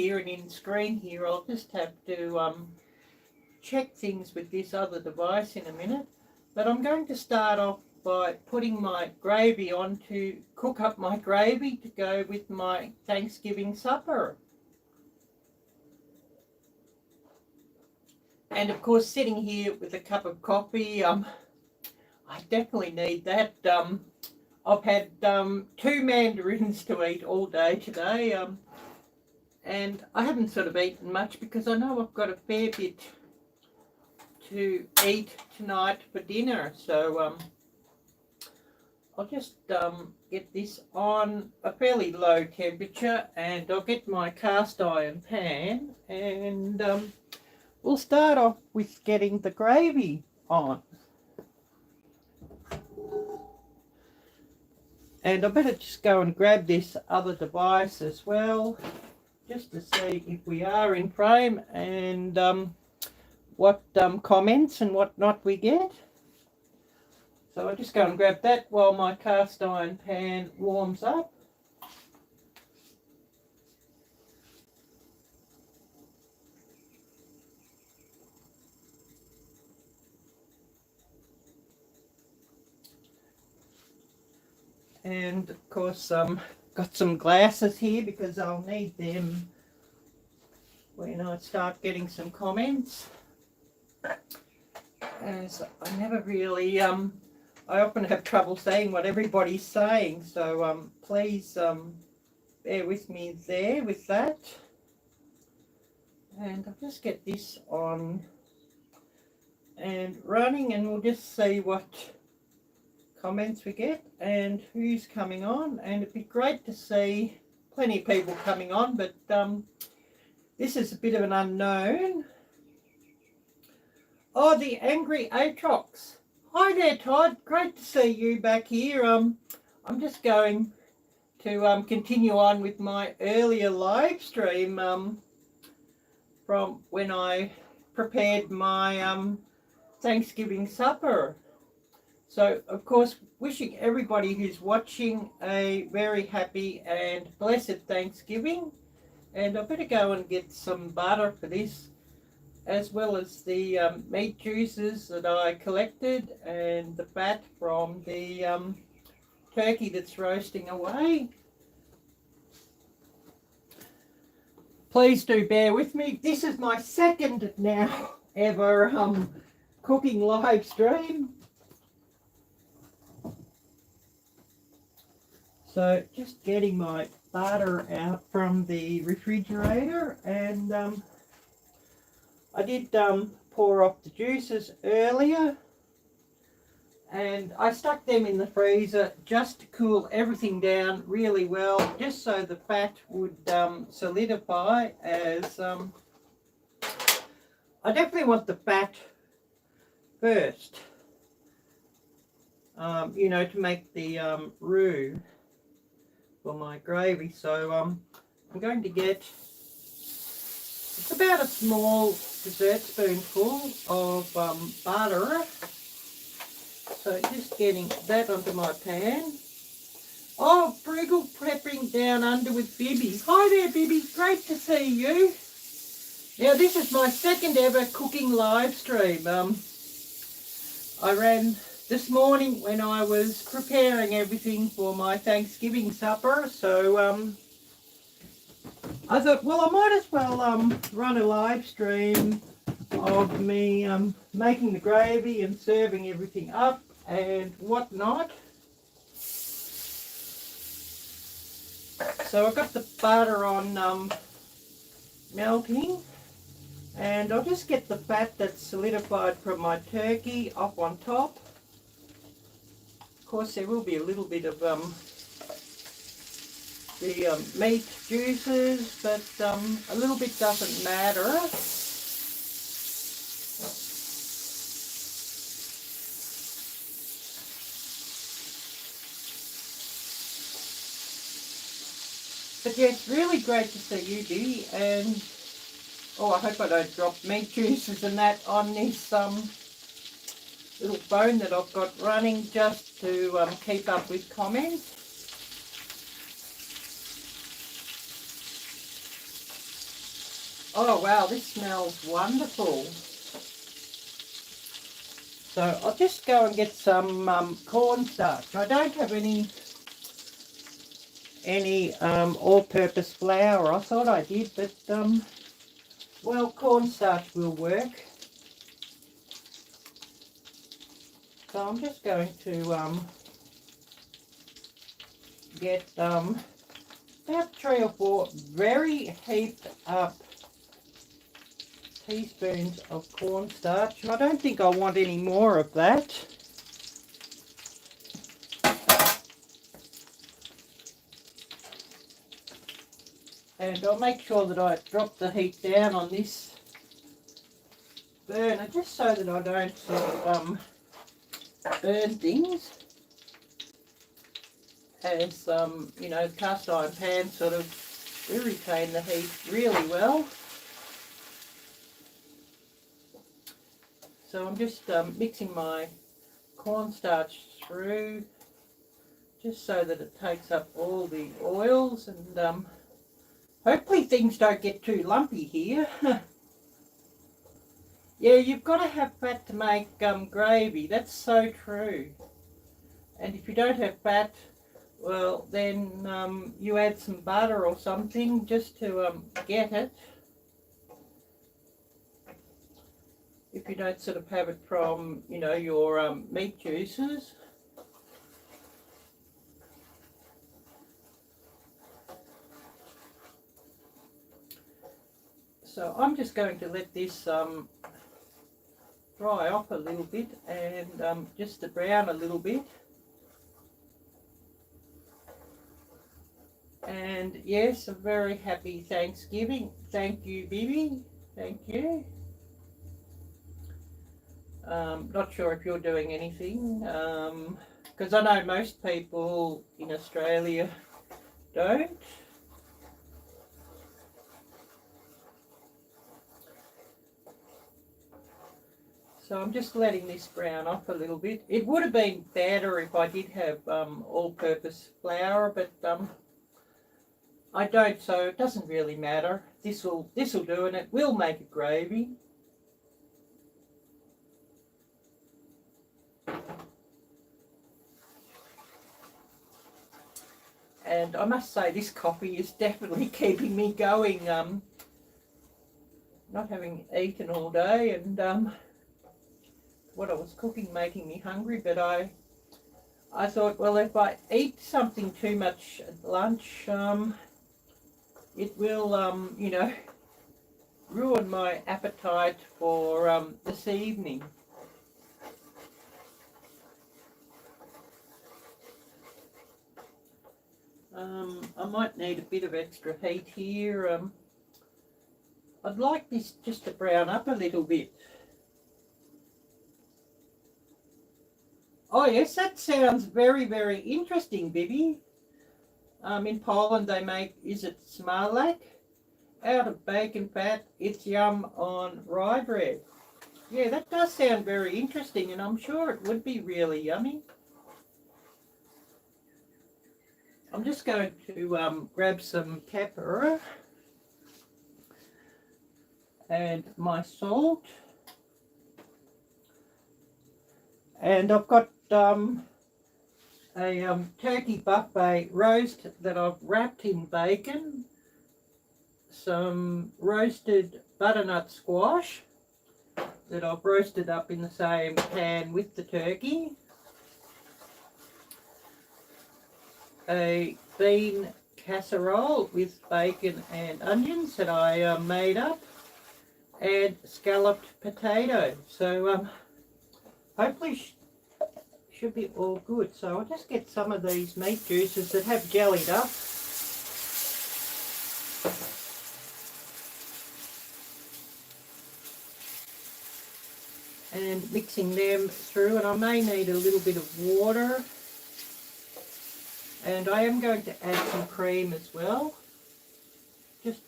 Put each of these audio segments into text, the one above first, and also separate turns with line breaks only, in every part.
here and in screen here. I'll just have to check things with this other device in a minute. But I'm going to start off by putting my gravy on to cook up my gravy to go with my Thanksgiving supper. And of course, sitting here with a cup of coffee, I definitely need that. I've had 2 mandarins to eat all day today, and I haven't sort of eaten much because I know I've got a fair bit to eat tonight for dinner. So I'll just get this on a fairly low temperature, and I'll get my cast iron pan, and we'll start off with getting the gravy on. And I better just go and grab this other device as well, just to see if we are in frame and what comments and whatnot we get. So I'll just go and grab that while my cast iron pan warms up. And of course got some glasses here because I'll need them when I start getting some comments, as I never really I often have trouble saying what everybody's saying, so please bear with me there with that. And I'll just get this on and running, and we'll just see what comments we get and who's coming on. And it'd be great to see plenty of people coming on, but this is a bit of an unknown. Oh, the Angry Aatrox. Hi there, Todd. Great to see you back here. I'm just going to continue on with my earlier live stream from when I prepared my Thanksgiving supper. So, of course, wishing everybody who's watching a very happy and blessed Thanksgiving. And I better go and get some butter for this, as well as the meat juices that I collected and the fat from the turkey that's roasting away. Please do bear with me. This is my second now ever cooking live stream. So just getting my butter out from the refrigerator, and I did pour off the juices earlier, and I stuck them in the freezer just to cool everything down really well, just so the fat would solidify. As I definitely want the fat first, you know, to make the roux for my gravy. So I'm going to get, it's about a small dessert spoonful of butter. So just getting that onto my pan. Oh, Briggle prepping down under with Bibby. Hi there, Bibby. Great to see you. Now, this is my second ever cooking live stream. I ran this morning when I was preparing everything for my Thanksgiving supper, so I thought, well, I might as well run a live stream of me making the gravy and serving everything up and whatnot. So I've got the butter on melting, and I'll just get the fat that's solidified from my turkey off on top. Of course, there will be a little bit of the meat juices, but a little bit doesn't matter. But yes, really great to see you, Dee, and oh, I hope I don't drop meat juices and that on this little phone that I've got running just to keep up with comments. Oh wow, this smells wonderful. So I'll just go and get some cornstarch. I don't have any all-purpose flour. I thought I did, but well, cornstarch will work. So I'm just going to get about 3 or 4 very heaped up teaspoons of cornstarch. And I don't think I want any more of that. And I'll make sure that I drop the heat down on this burner just so that I don't sort of burn things, as you know, the cast iron pan sort of will retain the heat really well. So I'm just mixing my cornstarch through just so that it takes up all the oils, and hopefully things don't get too lumpy here. Yeah, you've got to have fat to make gravy. That's so true. And if you don't have fat, well, then you add some butter or something just to get it. If you don't sort of have it from, you know, your meat juices. So I'm just going to let this dry off a little bit, and just to brown a little bit. And yes, a very happy Thanksgiving. Thank you, Bibi. Thank you. Not sure if you're doing anything, because I know most people in Australia don't. So I'm just letting this brown off a little bit. It would have been better if I did have all-purpose flour, but I don't, so it doesn't really matter. This will do, and it will make a gravy. And I must say, this coffee is definitely keeping me going. Not having eaten all day, and what I was cooking making me hungry, but I thought, well, if I eat something too much at lunch, it will, you know, ruin my appetite for this evening. I might need a bit of extra heat here. I'd like this just to brown up a little bit. Oh yes, that sounds very, very interesting, Bibi. In Poland they make, is it smalak? Out of bacon fat, it's yum on rye bread. Yeah, that does sound very interesting, and I'm sure it would be really yummy. I'm just going to grab some pepper and my salt. And I've got a turkey buffet roast that I've wrapped in bacon, some roasted butternut squash that I've roasted up in the same pan with the turkey, a bean casserole with bacon and onions that I made up, and scalloped potato. So hopefully should be all good. So I'll just get some of these meat juices that have jellied up. And mixing them through, and I may need a little bit of water. And I am going to add some cream as well. Just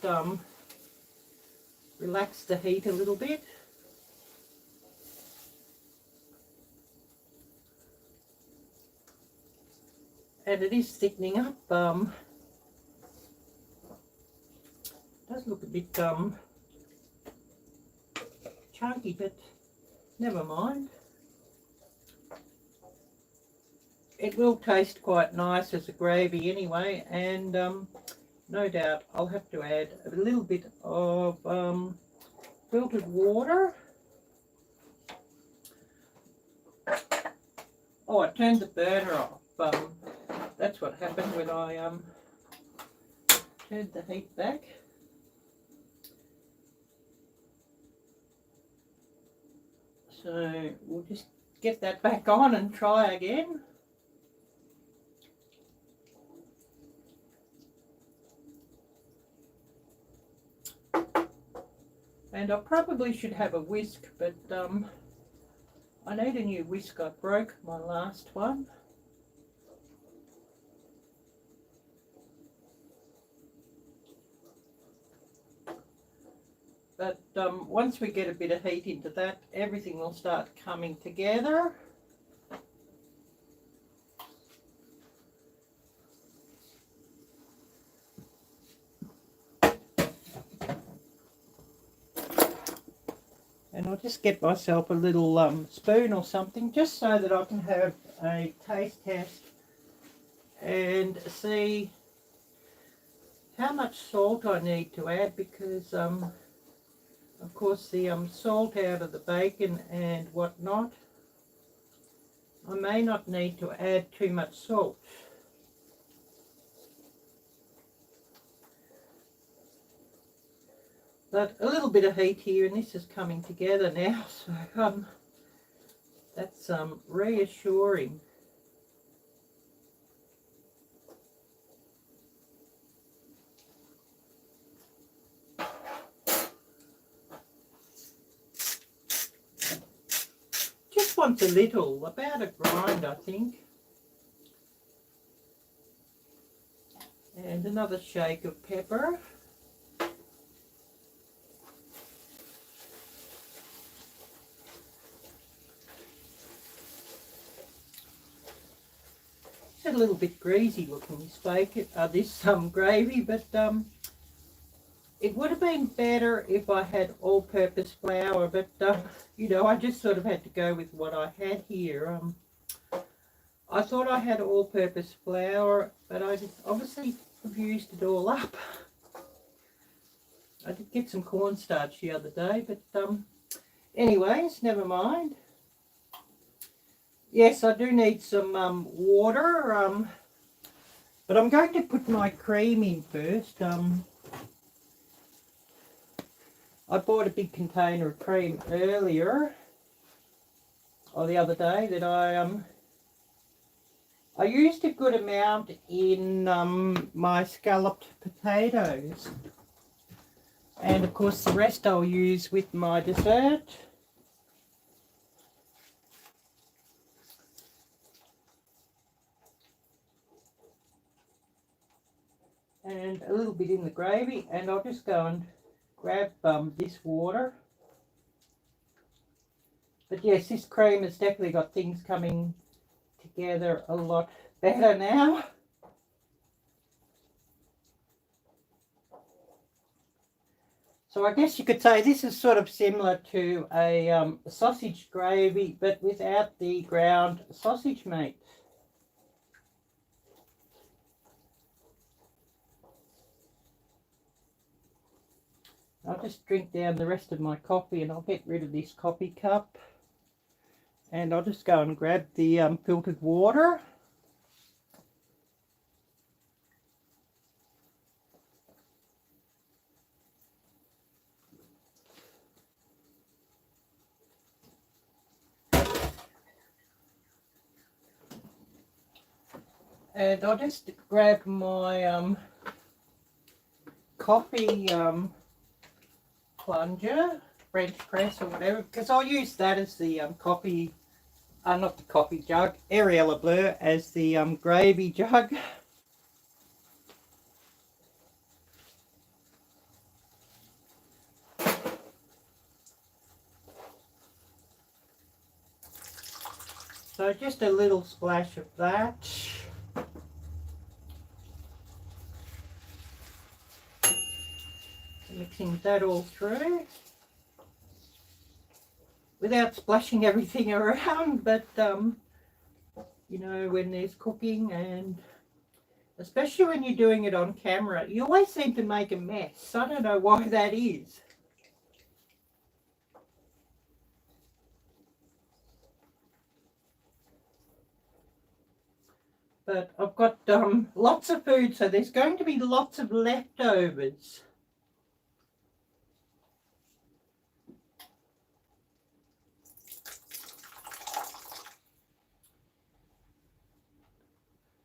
relax the heat a little bit. And it is thickening up. Does look a bit chunky, but never mind. It will taste quite nice as a gravy anyway, and no doubt I'll have to add a little bit of filtered water. Oh, I turned the burner off. That's what happened when I turned the heat back. So we'll just get that back on and try again. And I probably should have a whisk, but I need a new whisk. I broke my last one. But once we get a bit of heat into that, everything will start coming together. And I'll just get myself a little spoon or something, just so that I can have a taste test and see how much salt I need to add, because of course the salt out of the bacon and whatnot, I may not need to add too much salt. But a little bit of heat here, and this is coming together now, so that's reassuring. Just wants a little, about a grind, I think. And another shake of pepper. A little bit greasy looking, this bacon, this gravy, but it would have been better if I had all-purpose flour, but you know, I just sort of had to go with what I had here. I thought I had all-purpose flour, but I just obviously have used it all up. I did get some cornstarch the other day, but anyways, never mind. Yes, I do need some water, but I'm going to put my cream in first. I bought a big container of cream earlier, or the other day, that I used a good amount in my scalloped potatoes, and of course the rest I'll use with my dessert. And a little bit in the gravy, and I'll just go and grab this water. But yes, this cream has definitely got things coming together a lot better now. So I guess you could say this is sort of similar to a sausage gravy, but without the ground sausage meat. I'll just drink down the rest of my coffee, and I'll get rid of this coffee cup. And I'll just go and grab the filtered water. And I'll just grab my coffee plunger, French press or whatever, because I'll use that as the coffee, not the coffee jug, Arielle-Viking as the gravy jug. So just a little splash of that. Mixing that all through. without splashing everything around, but you know, when there's cooking, and especially when you're doing it on camera, you always seem to make a mess. I don't know why that is. But I've got lots of food, so there's going to be lots of leftovers.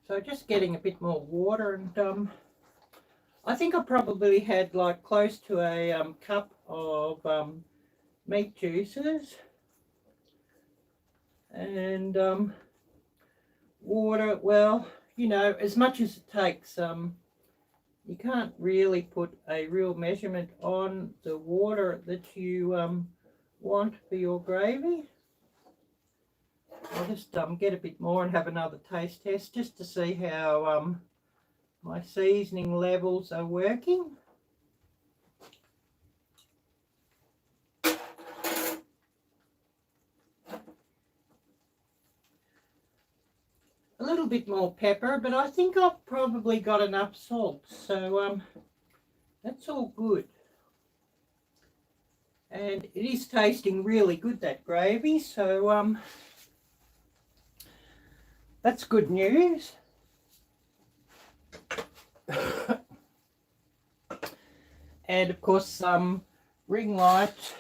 So just getting a bit more water, and I think I probably had like close to a cup of meat juices and water. Well, you know, as much as it takes. You can't really put a real measurement on the water that you want for your gravy. I'll just get a bit more and have another taste test just to see how my seasoning levels are working. A little bit more pepper, but I think I've probably got enough salt, so that's all good. And it is tasting really good, that gravy, so that's good news. And of course, ring light.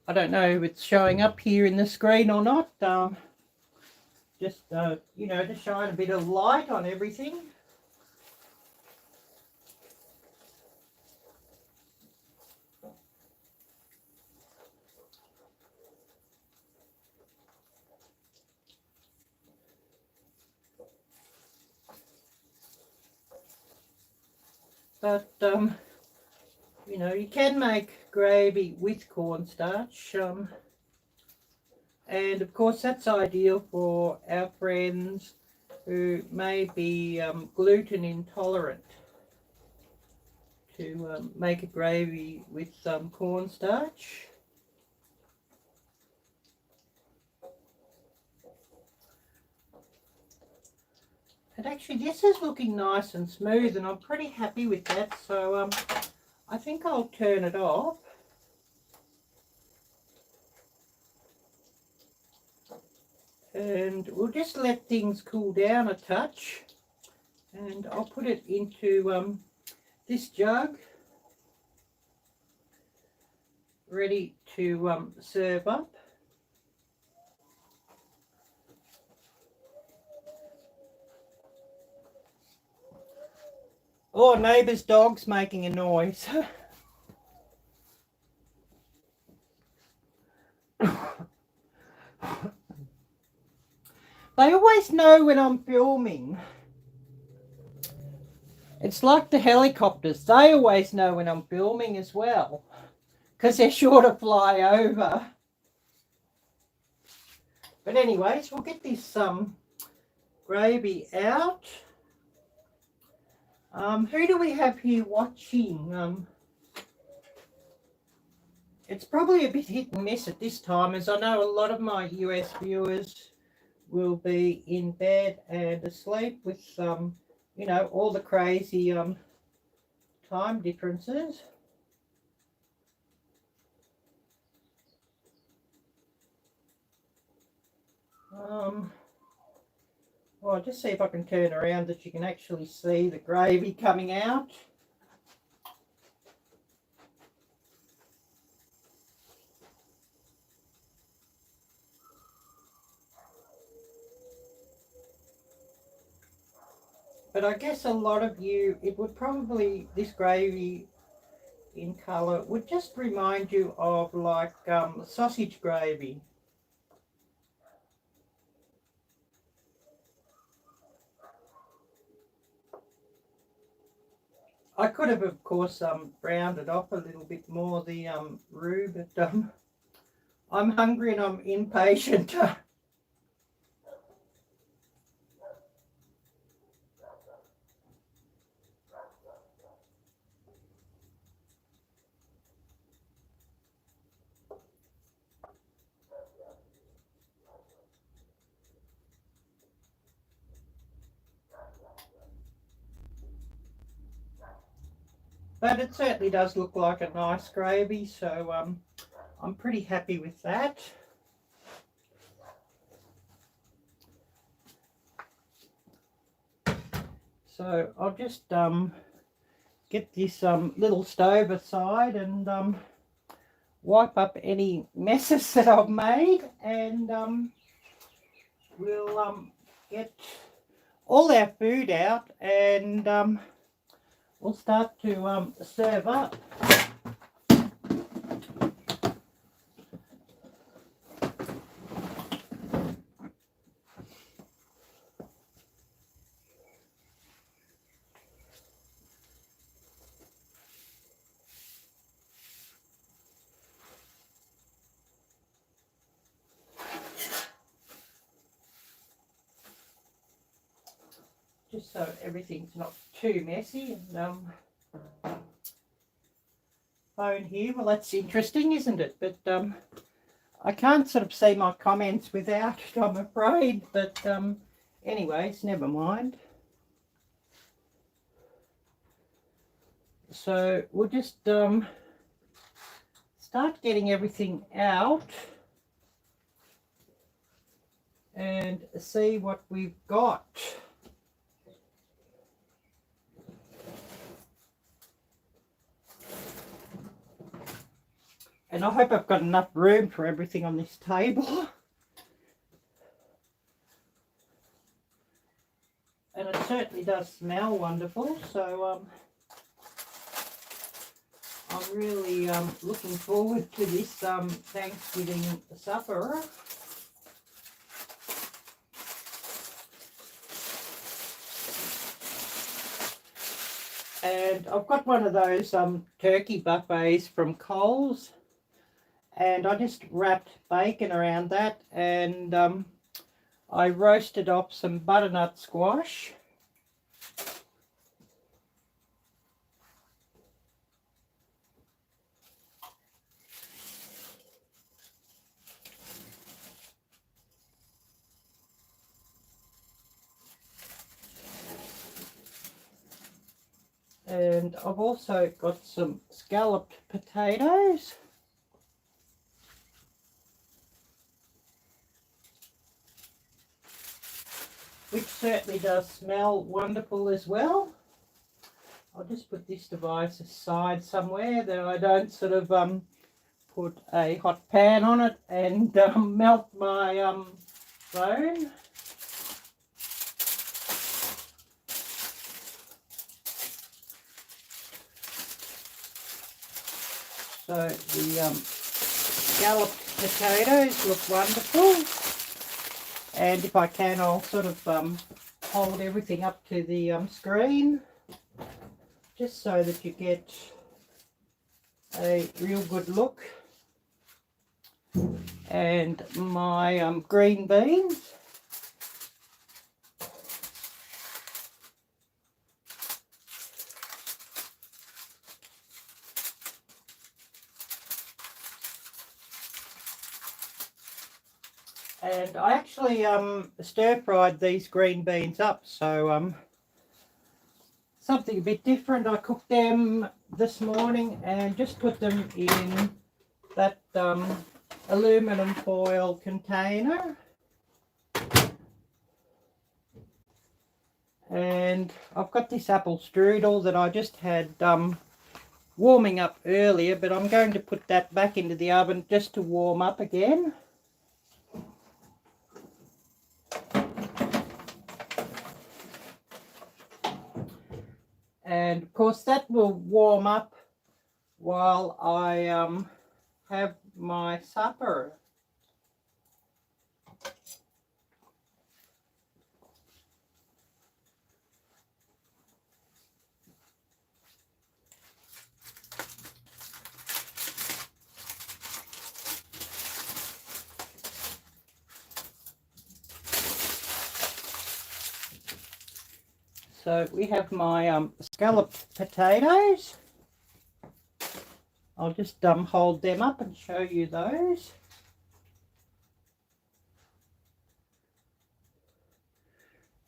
I don't know if it's showing up here in the screen or not. Just you know, to shine a bit of light on everything. But you know, you can make gravy with cornstarch, and of course that's ideal for our friends who may be gluten intolerant, to make a gravy with cornstarch. And actually this is looking nice and smooth, and I'm pretty happy with that, so I think I'll turn it off. And we'll just let things cool down a touch, and I'll put it into this jug, ready to serve up. Oh, neighbour's dog's making a noise. They always know when I'm filming. It's like the helicopters. They always know when I'm filming as well, because they're sure to fly over. But anyways, we'll get this gravy out. Who do we have here watching? It's probably a bit hit and miss at this time, as I know a lot of my US viewers will be in bed and asleep with you know, all the crazy time differences. Well, I'll just see if I can turn around that you can actually see the gravy coming out. But I guess a lot of you, it would probably, this gravy in colour would just remind you of like sausage gravy. I could have, of course, browned it off a little bit more, the roux, but I'm hungry and I'm impatient. but it certainly does look like a nice gravy, so I'm pretty happy with that. So I'll just get this little stove aside and wipe up any messes that I've made, and we'll get all our food out, and we'll start to serve up. Just so everything's not too messy. And phone here, well, that's interesting, isn't it? But I can't sort of see my comments without it, I'm afraid. But anyways, never mind. So we'll just start getting everything out and see what we've got. And I hope I've got enough room for everything on this table. And it certainly does smell wonderful, so I'm really looking forward to this Thanksgiving supper. And I've got one of those turkey buffets from Coles, and I just wrapped bacon around that, and I roasted up some butternut squash. And I've also got some scalloped potatoes. Which certainly does smell wonderful as well. I'll just put this device aside somewhere that I don't sort of put a hot pan on it and melt my phone. So the scalloped potatoes look wonderful. And if I can, I'll sort of hold everything up to the screen, just so that you get a real good look. And my green beans. And I actually stir-fried these green beans up, so something a bit different. I cooked them this morning and just put them in that aluminum foil container. And I've got this apple strudel that I just had warming up earlier, but I'm going to put that back into the oven just to warm up again. And of course that will warm up while I have my supper. So we have my scalloped potatoes. I'll just hold them up and show you those.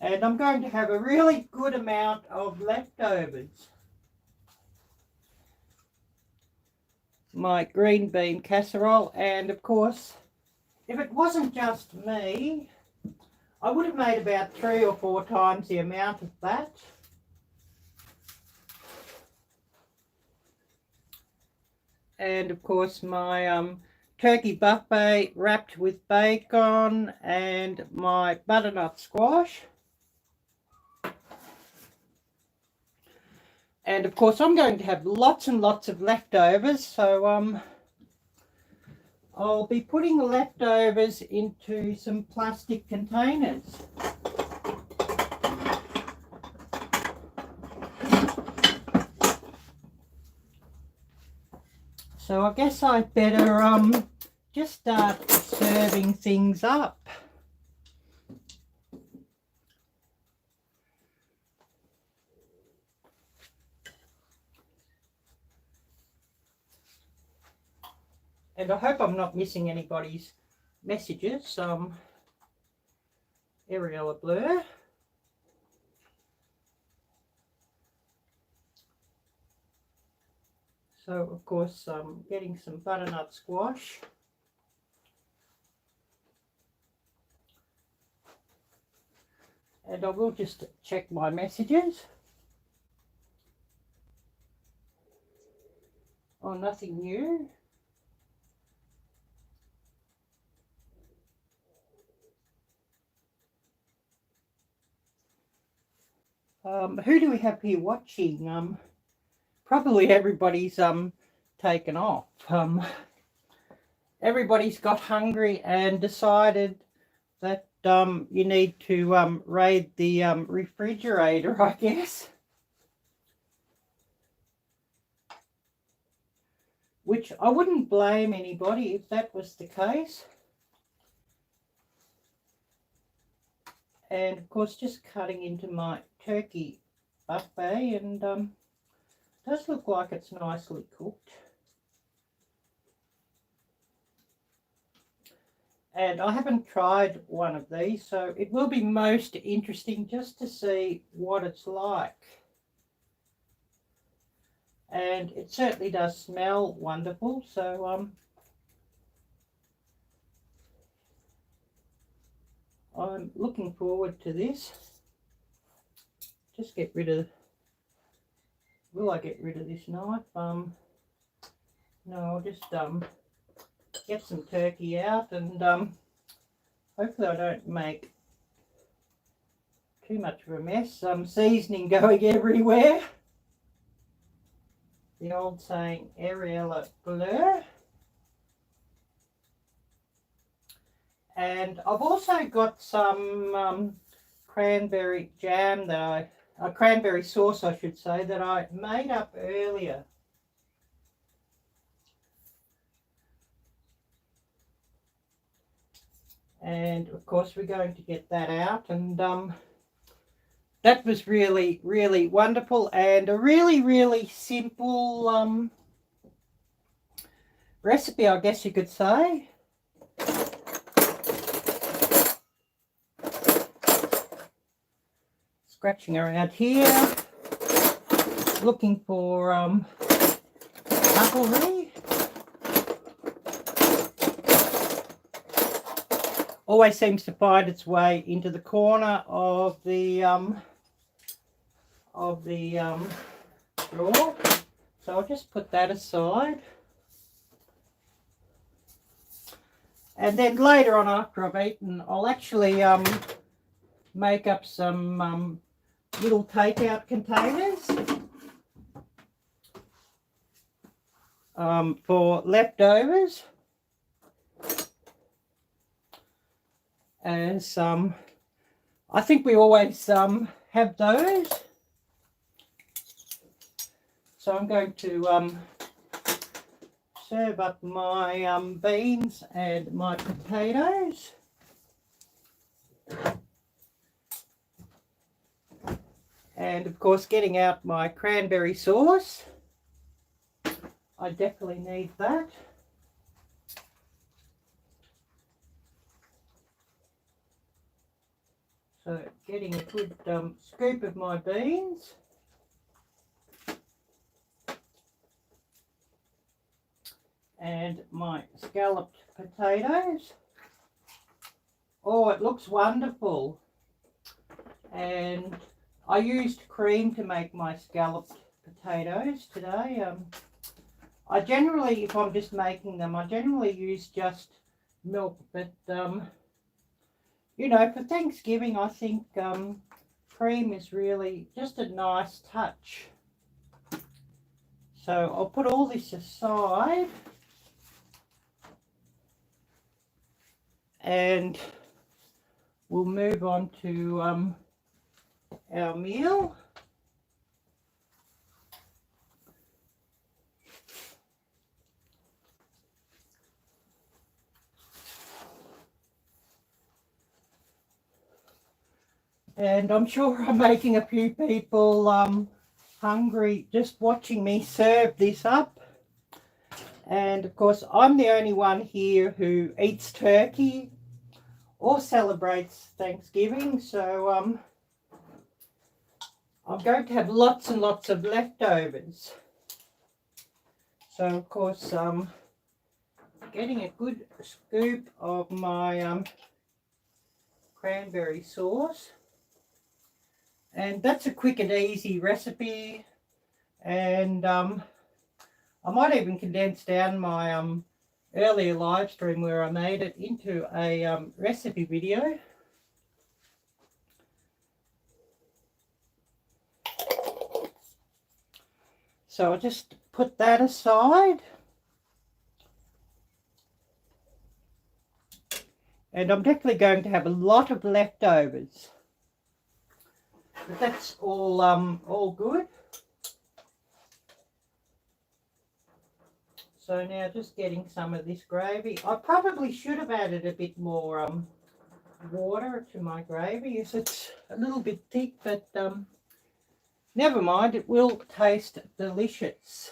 And I'm going to have a really good amount of leftovers. my green bean casserole. And of course, if it wasn't just me, I would have made about 3 or 4 times the amount of that. And of course my turkey buffet wrapped with bacon and my butternut squash. And of course I'm going to have lots and lots of leftovers, so I'll be putting the leftovers into some plastic containers. So I guess I'd better just start serving things up. And I hope I'm not missing anybody's messages. Arielle Blur. So of course getting some butternut squash. And I will just check my messages. Oh, nothing new. Who do we have here watching? Probably everybody's taken off. Everybody's got hungry and decided that you need to raid the refrigerator, I guess. Which I wouldn't blame anybody if that was the case. And of course just cutting into my turkey buffet, and does look like it's nicely cooked. And I haven't tried one of these, so it will be most interesting just to see what it's like. And it certainly does smell wonderful, so I'm looking forward to this. Just get rid of, will I get rid of this knife? No, I'll just get some turkey out, and hopefully I don't make too much of a mess. Seasoning going everywhere. The old saying, Arielle-Blur. And I've also got some cranberry jam that cranberry sauce, I should say, that I made up earlier. And of course we're going to get that out, and that was really, really wonderful, and a really, really simple recipe, I guess you could say. Scratching around here, looking for cutlery. Always seems to find its way into the corner of the drawer. So I'll just put that aside. And then later on, after I've eaten, I'll actually make up some little takeout containers for leftovers. As I think we always have those. So I'm going to serve up my beans and my potatoes. And of course getting out my cranberry sauce. I definitely need that. So getting a good scoop of my beans. and my scalloped potatoes. Oh, it looks wonderful. And I used cream to make my scalloped potatoes today. I generally, if I'm just making them, I generally use just milk, but you know, for Thanksgiving, I think cream is really just a nice touch. So I'll put all this aside and we'll move on to our meal. And I'm sure I'm making a few people hungry just watching me serve this up. And of course, I'm the only one here who eats turkey or celebrates Thanksgiving. So I'm going to have lots and lots of leftovers. So of course, getting a good scoop of my cranberry sauce. And that's a quick and easy recipe. And I might even condense down my earlier live stream where I made it into a recipe video. So I'll just put that aside. And I'm definitely going to have a lot of leftovers. But that's all good. So now just getting some of this gravy. I probably should have added a bit more water to my gravy as it's a little bit thick, but never mind, it will taste delicious.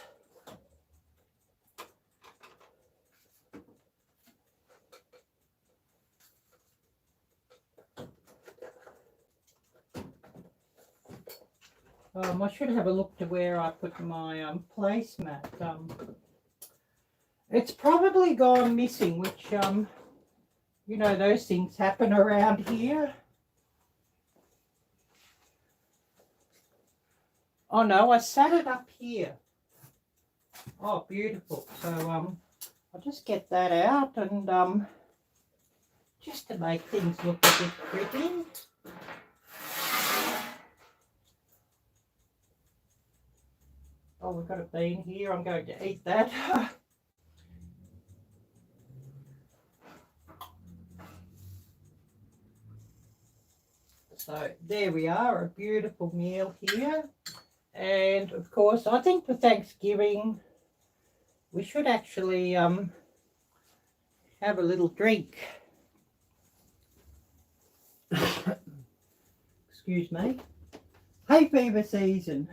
I should have a look to where I put my placemat. It's probably gone missing, which, you know, those things happen around here. Oh no, I sat it up here. Oh, beautiful. So I'll just get that out and just to make things look a bit pretty. Oh, we've got a bean here. I'm going to eat that. So there we are, a beautiful meal here. And of course, I think for Thanksgiving, we should actually have a little drink. Excuse me. Hay fever season.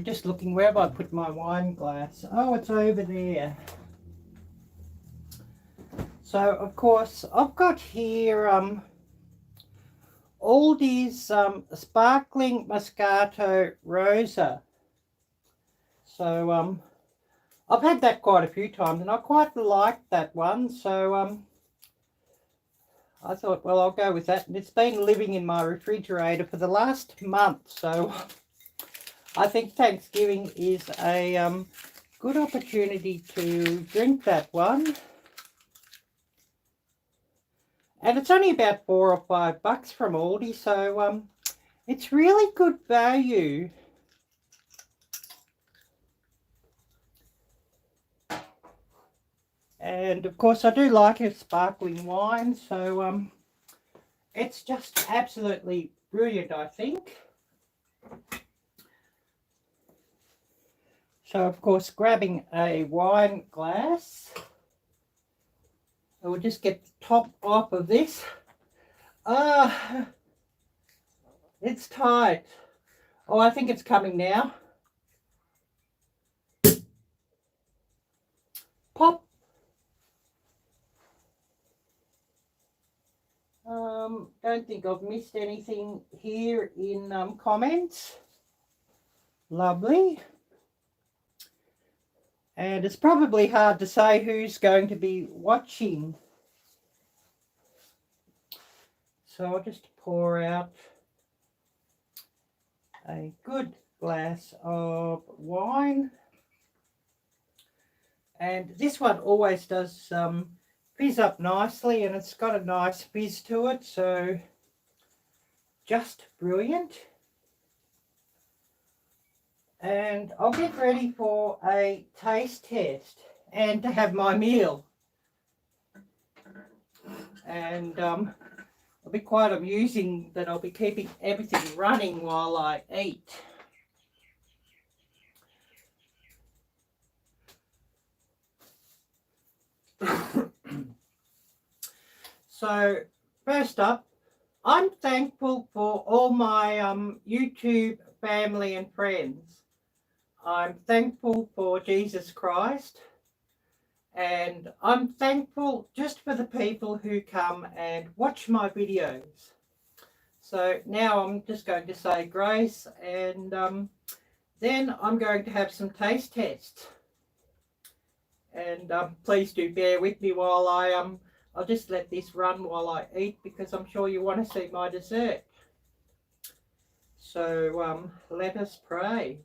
Just looking, where have I put my wine glass? Oh, it's over there. So of course I've got here Aldi's sparkling Moscato Rosa. So I've had that quite a few times and I quite like that one. So I thought, well, I'll go with that. And it's been living in my refrigerator for the last month. So I think Thanksgiving is a good opportunity to drink that one. And it's only about $4 or $5 from Aldi, so it's really good value. And of course I do like a sparkling wine, so it's just absolutely brilliant, I think. So of course, grabbing a wine glass, I will just get the top off of this. It's tight. Oh, I think it's coming now. Pop. Don't think I've missed anything here in comments. Lovely. And it's probably hard to say who's going to be watching. So I'll just pour out a good glass of wine. And this one always does fizz up nicely, and it's got a nice fizz to it, so just brilliant. And I'll get ready for a taste test and to have my meal. And it'll be quite amusing that I'll be keeping everything running while I eat. So first up, I'm thankful for all my YouTube family and friends. I'm thankful for Jesus Christ, and I'm thankful just for the people who come and watch my videos. So now I'm just going to say grace, and then I'm going to have some taste tests. And please do bear with me while I'll just let this run while I eat, because I'm sure you want to see my dessert. So let us pray.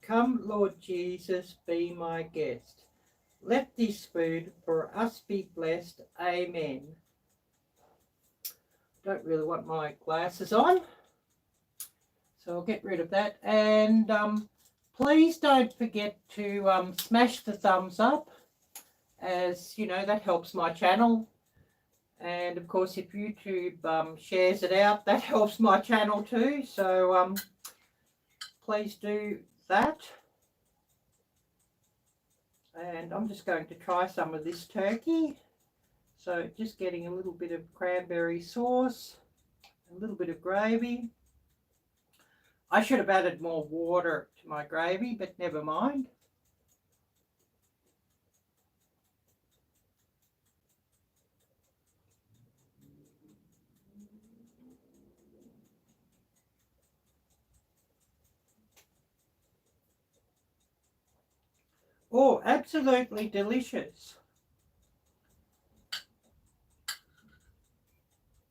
Come, Lord Jesus, be my guest. Let this food for us be blessed. Amen. Don't really want my glasses on, so I'll get rid of that. And please don't forget to smash the thumbs up, as you know, that helps my channel. And of course, if YouTube shares it out, that helps my channel too. So please do that. And I'm just going to try some of this turkey. So just getting a little bit of cranberry sauce, a little bit of gravy. I should have added more water to my gravy, but never mind. Oh, absolutely delicious.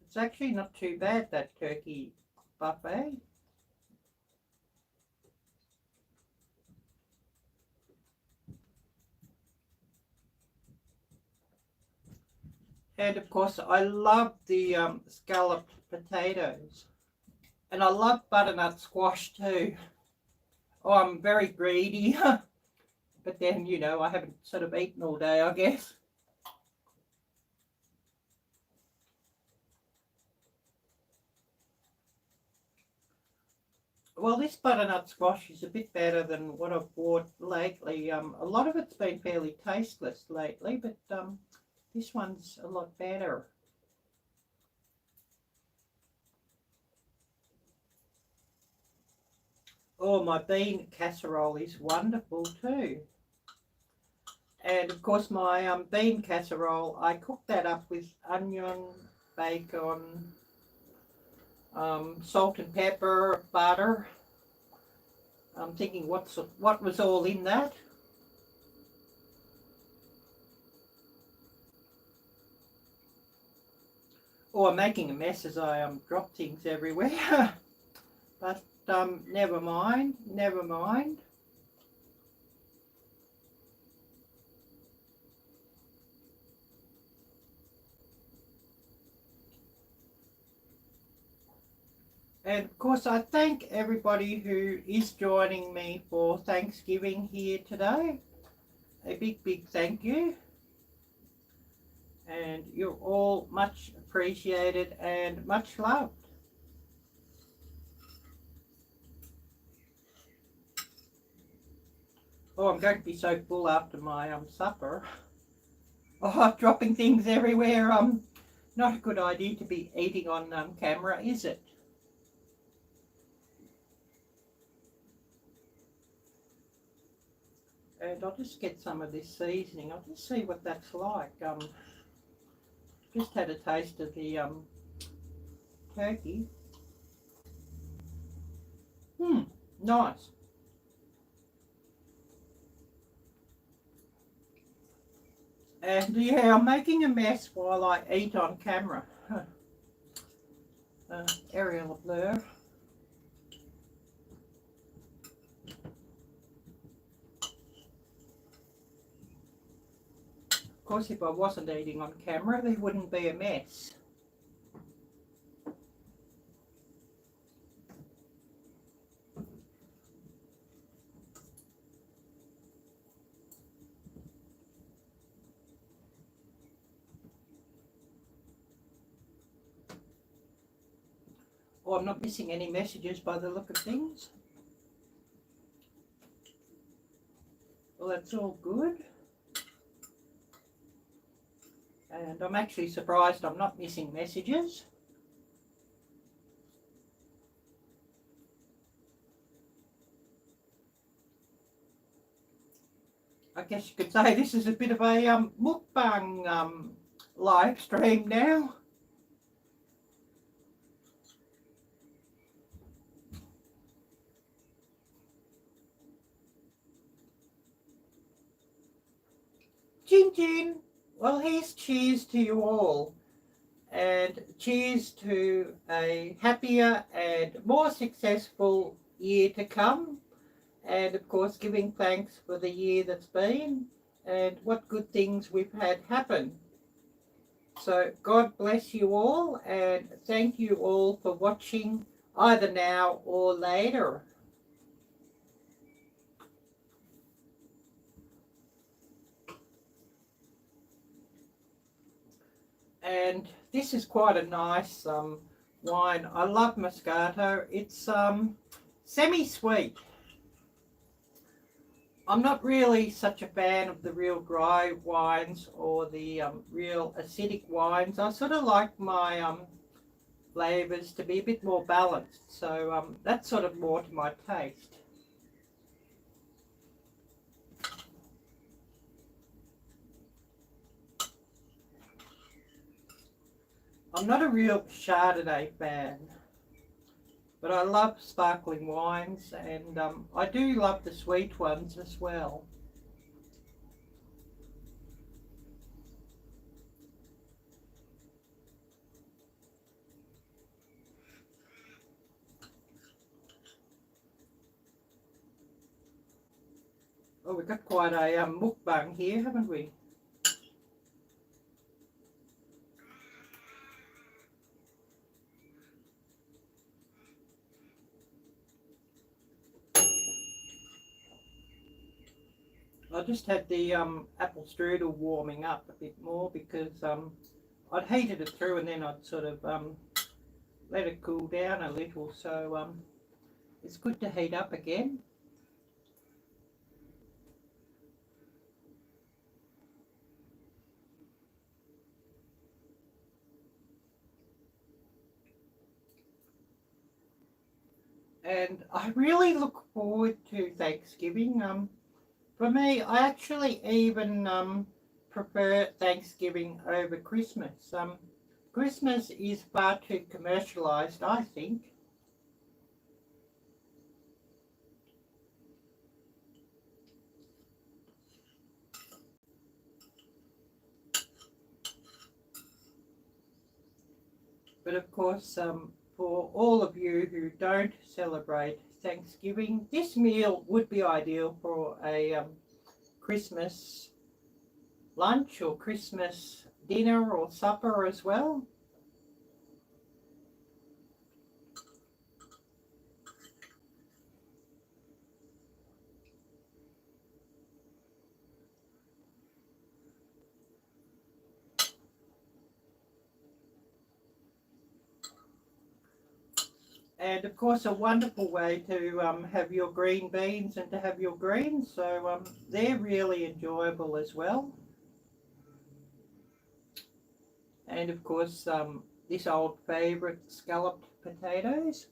It's actually not too bad, that turkey buffet. And of course, I love the scalloped potatoes. And I love butternut squash too. Oh, I'm very greedy. But then, you know, I haven't sort of eaten all day, I guess. Well, this butternut squash is a bit better than what I've bought lately. A lot of it's been fairly tasteless lately, but this one's a lot better. Oh, my bean casserole is wonderful too. And of course, my bean casserole, I cook that up with onion, bacon, salt and pepper, butter. I'm thinking what was all in that. Oh, I'm making a mess as I drop things everywhere. But never mind, never mind. And of course, I thank everybody who is joining me for Thanksgiving here today. A big, big thank you. And you're all much appreciated and much loved. Oh, I'm going to be so full after my supper. Oh, dropping things everywhere. Not a good idea to be eating on camera, is it? And I'll just get some of this seasoning. I'll just see what that's like. Just had a taste of the turkey. Nice. And yeah, I'm making a mess while I eat on camera. Aerial blur. Of course, if I wasn't eating on camera, there wouldn't be a mess. Oh, I'm not missing any messages by the look of things. Well, that's all good. And I'm actually surprised I'm not missing messages. I guess you could say this is a bit of a mukbang live stream now. Chin chin. Well, here's cheers to you all. And cheers to a happier and more successful year to come. And of course, giving thanks for the year that's been and what good things we've had happen. So God bless you all, and thank you all for watching either now or later. And this is quite a nice wine. I love Moscato. It's semi-sweet. I'm not really such a fan of the real dry wines or the real acidic wines. I sort of like my flavours to be a bit more balanced. So that's sort of more to my taste. I'm not a real Chardonnay fan, but I love sparkling wines, and I do love the sweet ones as well. Oh, we've got quite a mukbang here, haven't we? I just had the apple strudel warming up a bit more because I'd heated it through and then I'd sort of let it cool down a little. So it's good to heat up again. And I really look forward to Thanksgiving. For me, I actually even prefer Thanksgiving over Christmas. Christmas is far too commercialised, I think. But of course, for all of you who don't celebrate Thanksgiving, this meal would be ideal for a Christmas lunch or Christmas dinner or supper as well. And of course, a wonderful way to have your green beans and to have your greens. So they're really enjoyable as well. And of course, this old favourite, scalloped potatoes.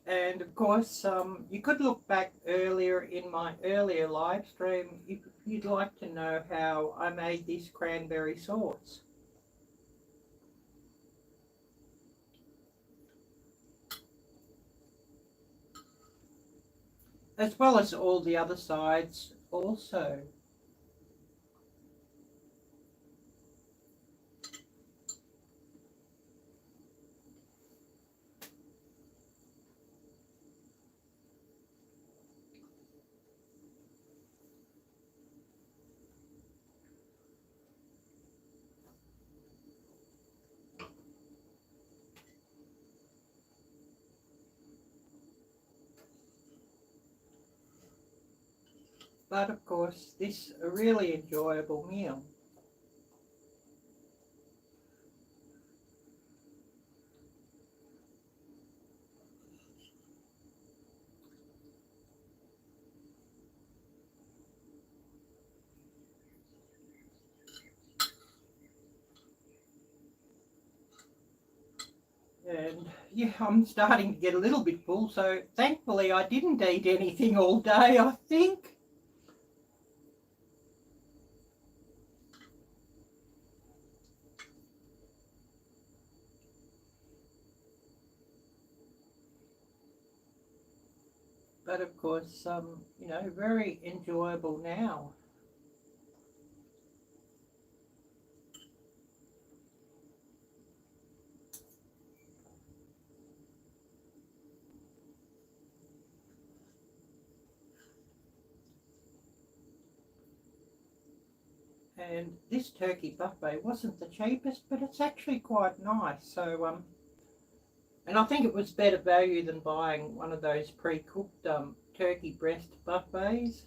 And of course, you could look back earlier in my earlier live stream if you'd like to know how I made this cranberry sauce. As well as all the other sides also. But of course, this is a really enjoyable meal. And yeah, I'm starting to get a little bit full, so thankfully I didn't eat anything all day, I think. But of course, you know, very enjoyable now. And this turkey buffet wasn't the cheapest, but it's actually quite nice. So, and I think it was better value than buying one of those pre-cooked turkey breast buffets.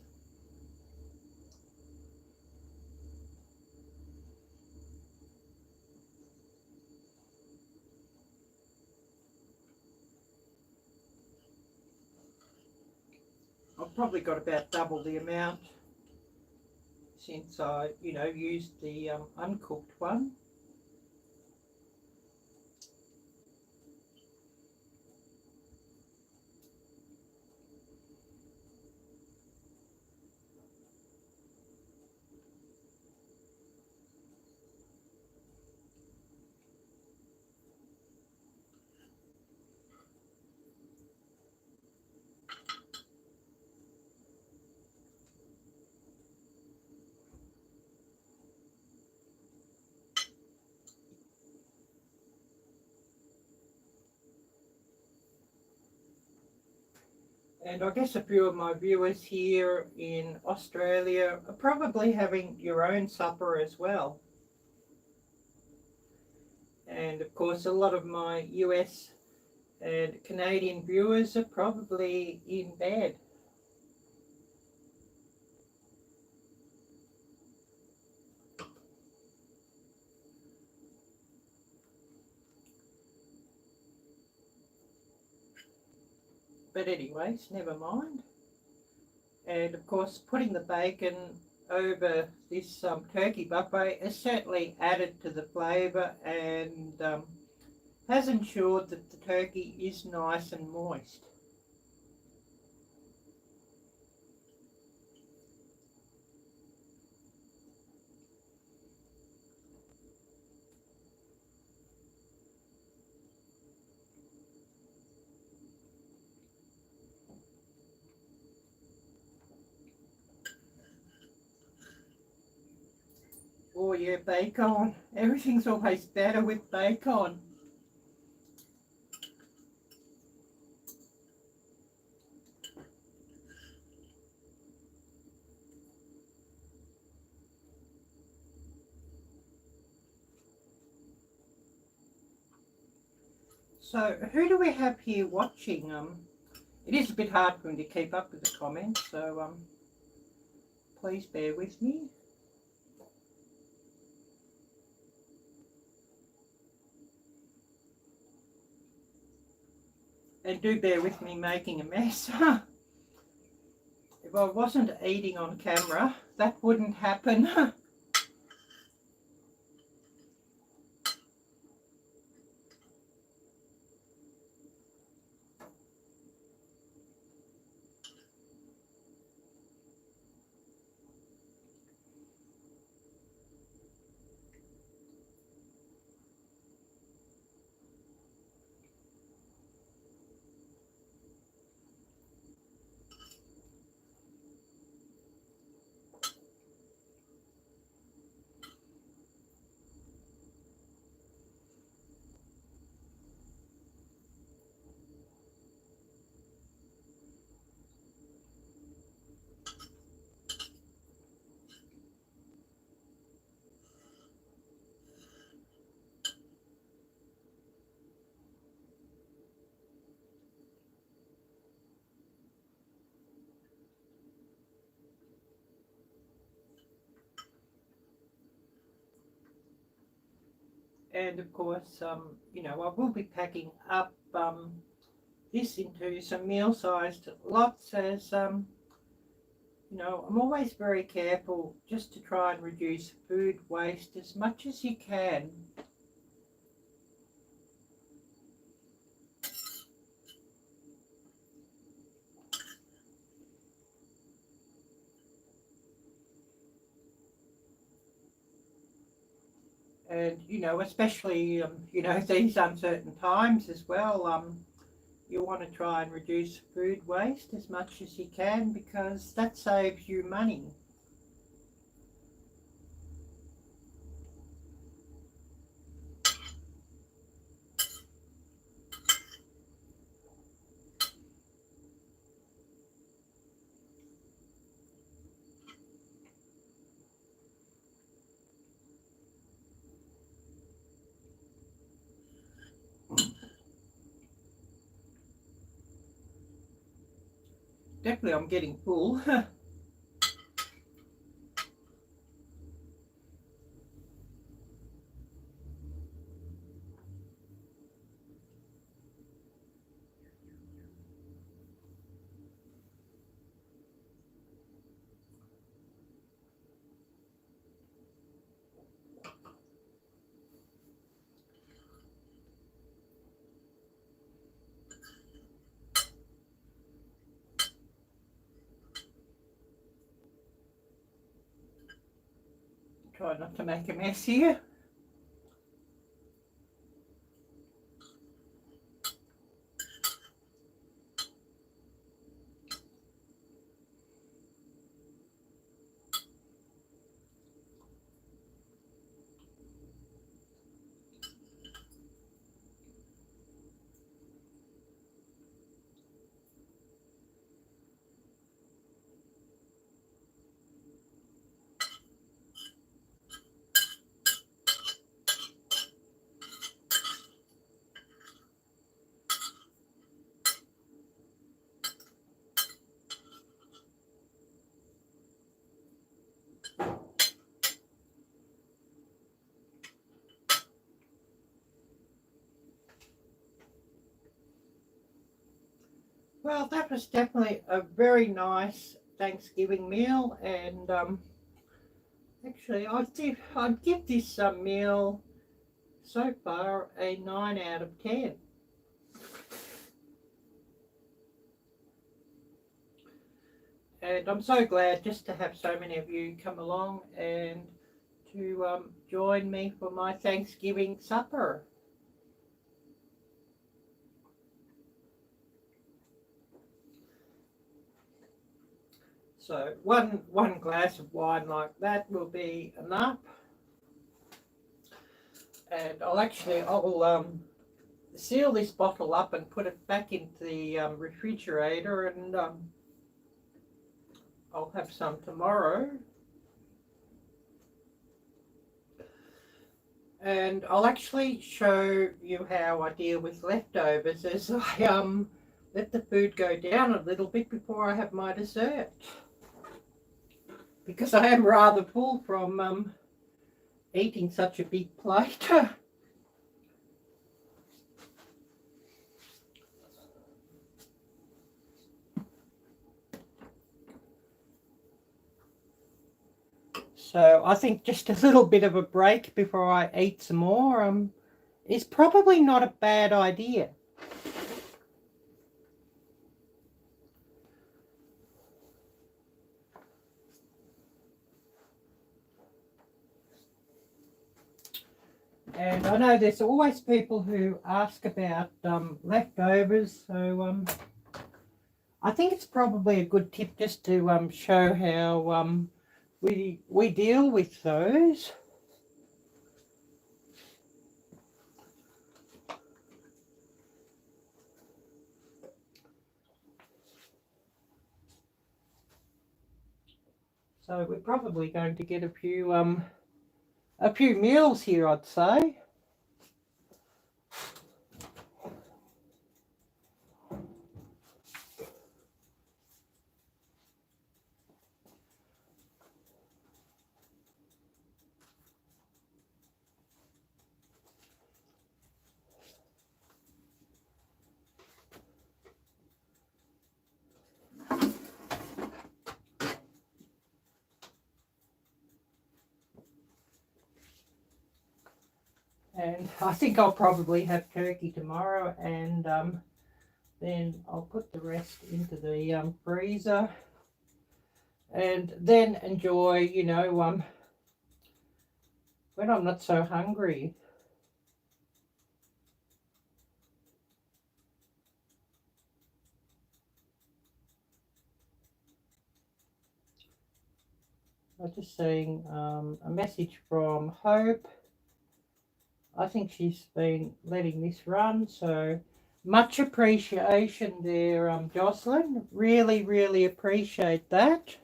I've probably got about double the amount since I, you know, used the uncooked one. And I guess a few of my viewers here in Australia are probably having your own supper as well. And of course, a lot of my US and Canadian viewers are probably in bed. But anyways, never mind. And of course, putting the bacon over this turkey buffet has certainly added to the flavour and has ensured that the turkey is nice and moist. Oh yeah, bacon. Everything's always better with bacon. So who do we have here watching? It is a bit hard for me to keep up with the comments, so please bear with me. And do bear with me making a mess. If I wasn't eating on camera, that wouldn't happen. And of course, you know, I will be packing up this into some meal-sized lots as, you know, I'm always very careful just to try and reduce food waste as much as you can. And, you know, especially, you know, these uncertain times as well, you want to try and reduce food waste as much as you can because that saves you money. Definitely I'm getting full. Try not to make a mess here. Well, that was definitely a very nice Thanksgiving meal, and actually, I'd give this meal so far a 9 out of 10. And I'm so glad just to have so many of you come along and to join me for my Thanksgiving supper. So one glass of wine like that will be enough. And I'll seal this bottle up and put it back into the refrigerator, and I'll have some tomorrow. And I'll actually show you how I deal with leftovers as I let the food go down a little bit before I have my dessert. Because I am rather full from eating such a big plate. So I think just a little bit of a break before I eat some more is probably not a bad idea. And I know there's always people who ask about leftovers, so I think it's probably a good tip just to show how we deal with those. So we're probably going to get a few meals here, I'd say. And I think I'll probably have turkey tomorrow, and then I'll put the rest into the freezer, and then enjoy, you know, when I'm not so hungry. I'm just seeing a message from Hope. I think she's been letting this run, so much appreciation there, Jocelyn. Really, really appreciate that.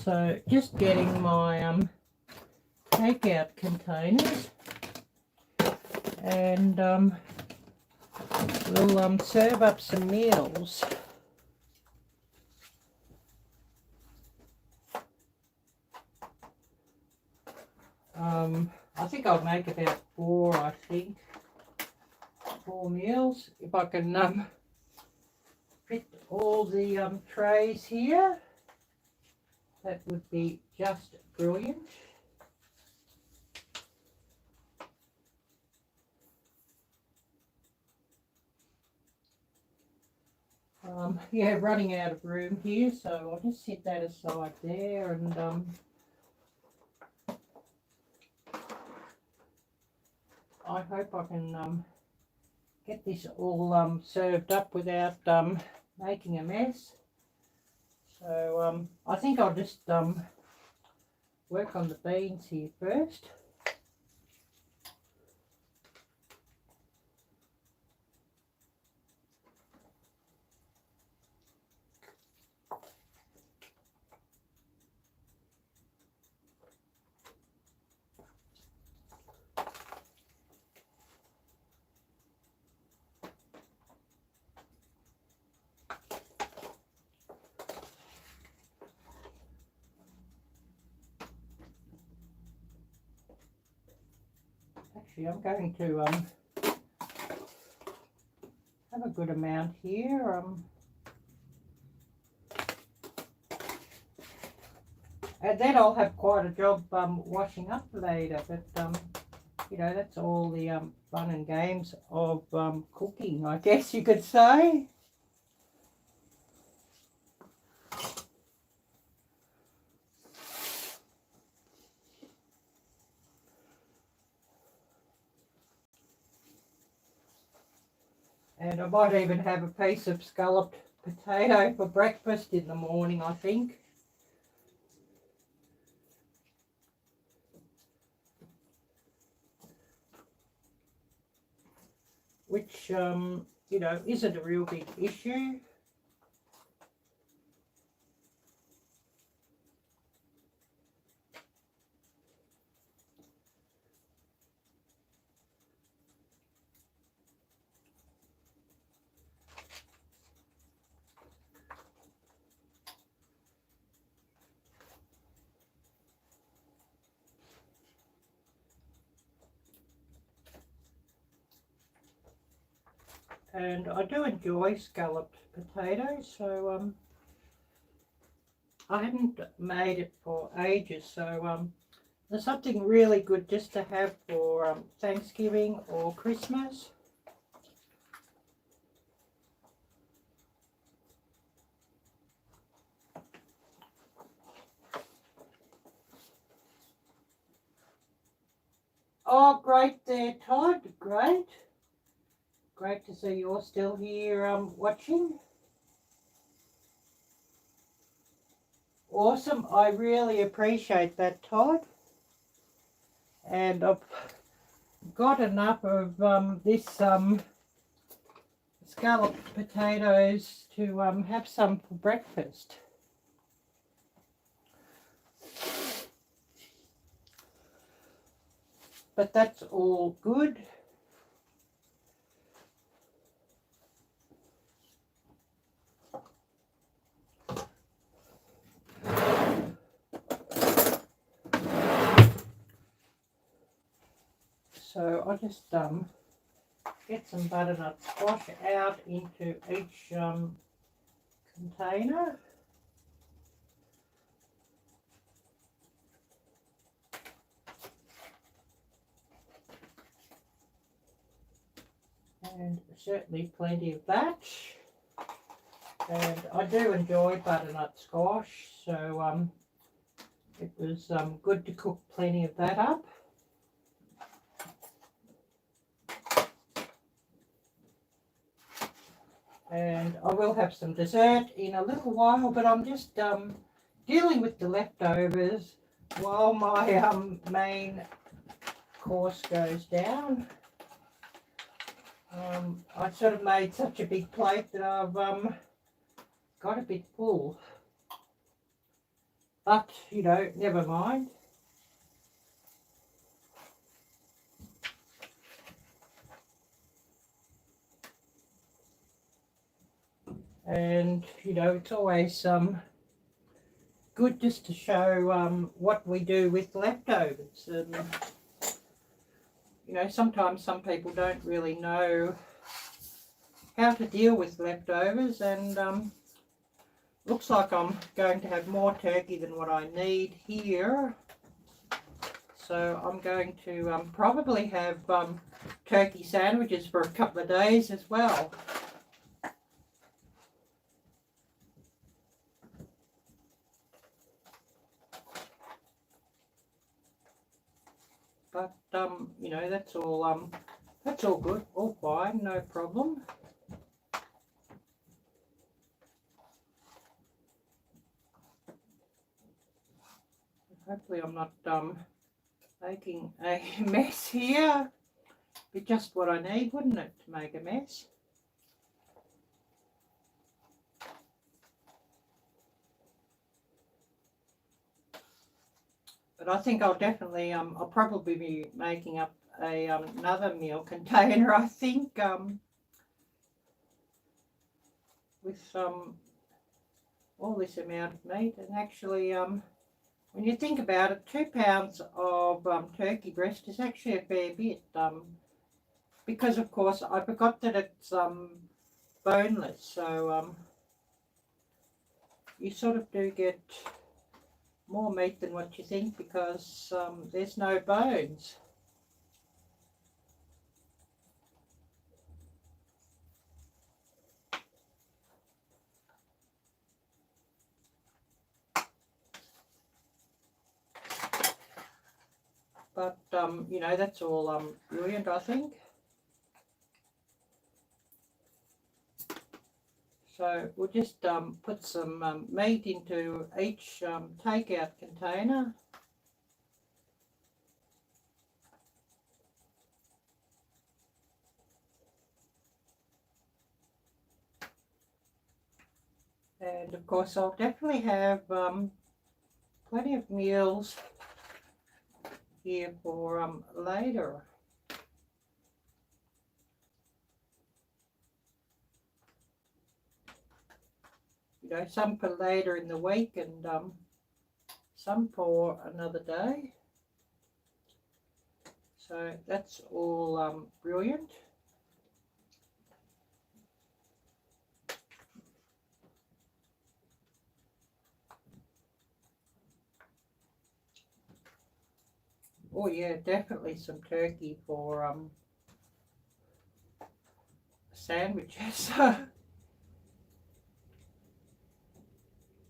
So just getting my takeout containers, and we'll serve up some meals. I think I'll make about 4, I think. 4 meals. If I can fit all the trays here, that would be just brilliant. Yeah, running out of room here, so I'll just set that aside there, and I hope I can get this all served up without making a mess. So I think I'll just work on the beans here first. Actually, I'm going to have a good amount here. And then I'll have quite a job washing up later, but you know, that's all the fun and games of cooking, I guess you could say. And I might even have a piece of scalloped potato for breakfast in the morning, I think. Which, you know, isn't a real big issue. And I do enjoy scalloped potatoes, so I hadn't made it for ages, so there's something really good just to have for Thanksgiving or Christmas. Oh, great there, Todd. Great. Great to see you're still here watching. Awesome. I really appreciate that, Todd. And I've got enough of this scalloped potatoes to have some for breakfast. But that's all good. So I'll just get some butternut squash out into each container. And certainly plenty of that. And I do enjoy butternut squash, so it was good to cook plenty of that up. And I will have some dessert in a little while, but I'm just dealing with the leftovers while my main course goes down. I sort of made such a big plate that I've got a bit full. But, you know, never mind. And, you know, it's always good just to show what we do with leftovers. And, you know, sometimes some people don't really know how to deal with leftovers, and looks like I'm going to have more turkey than what I need here. So I'm going to probably have turkey sandwiches for a couple of days as well. But you know, that's all good, all fine, no problem. Hopefully I'm not making a mess here. Be just what I need, wouldn't it, to make a mess? But I think I'll definitely, I'll probably be making up a another meal container, I think, with all this amount of meat. And actually, when you think about it, 2 pounds of turkey breast is actually a fair bit, because of course I forgot that it's boneless, so you sort of do get more meat than what you think, because there's no bones. But you know, that's all brilliant, I think. So we'll just put some meat into each takeout container. And of course I'll definitely have plenty of meals here for later. You know, some for later in the week, and some for another day. So that's all brilliant. Oh yeah, definitely some turkey for sandwiches.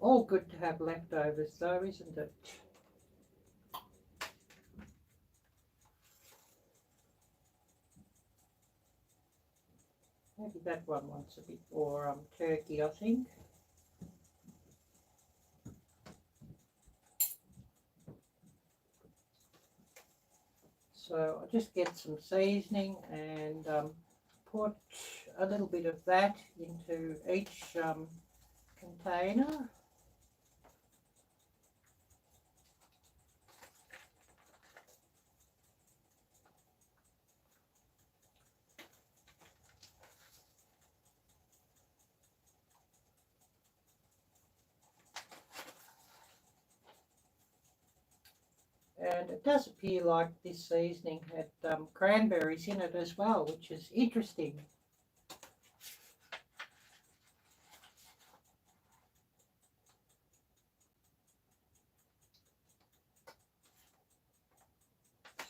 All good to have leftovers though, isn't it? Maybe that one wants a bit more turkey, I think. So I'll just get some seasoning and put a little bit of that into each container. And it does appear like this seasoning had cranberries in it as well, which is interesting.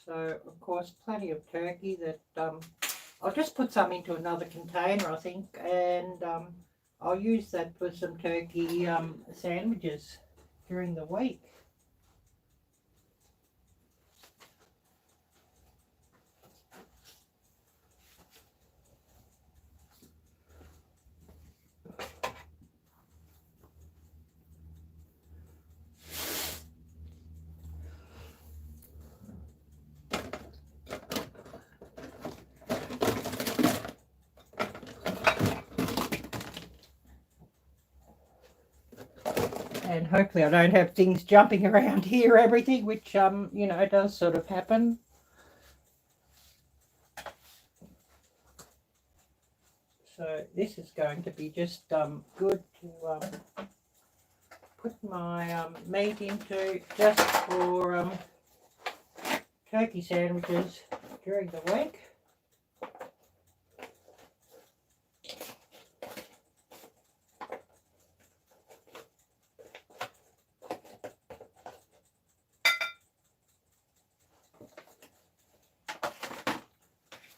So, of course, plenty of turkey that I'll just put some into another container, I think, and I'll use that for some turkey sandwiches during the week. And hopefully I don't have things jumping around here, everything, which, you know, does sort of happen. So this is going to be just good to put my meat into just for turkey sandwiches during the week.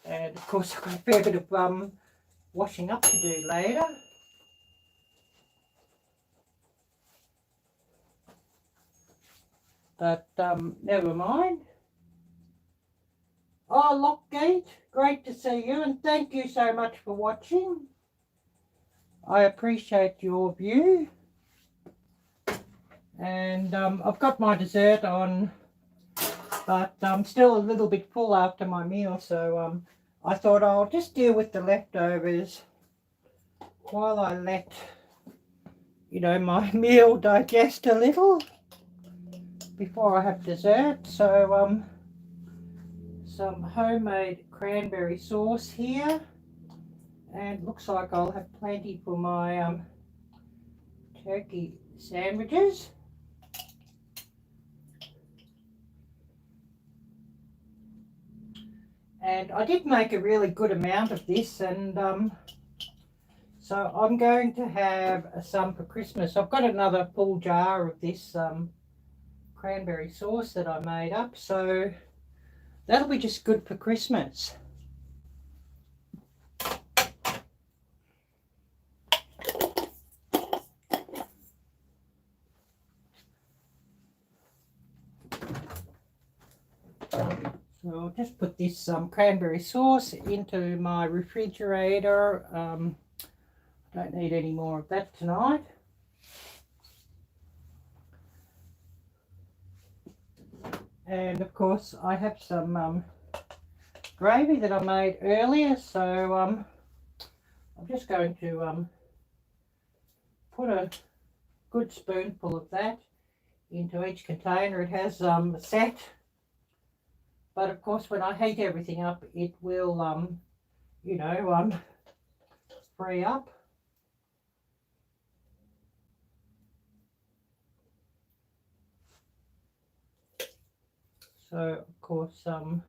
And of course I've got a fair bit of washing up to do later. But never mind. Oh, Lockgate, great to see you, and thank you so much for watching. I appreciate your view. And I've got my dessert on, but I'm still a little bit full after my meal, so I thought I'll just deal with the leftovers while I let, you know, my meal digest a little before I have dessert. So some homemade cranberry sauce here, and looks like I'll have plenty for my turkey sandwiches. And I did make a really good amount of this, and so I'm going to have some for Christmas. I've got another full jar of this cranberry sauce that I made up, so that'll be just good for Christmas. So I'll just put this cranberry sauce into my refrigerator. Don't need any more of that tonight. And of course I have some gravy that I made earlier, so I'm just going to put a good spoonful of that into each container. It has set, but of course when I heat everything up it will you know, free up. So of course some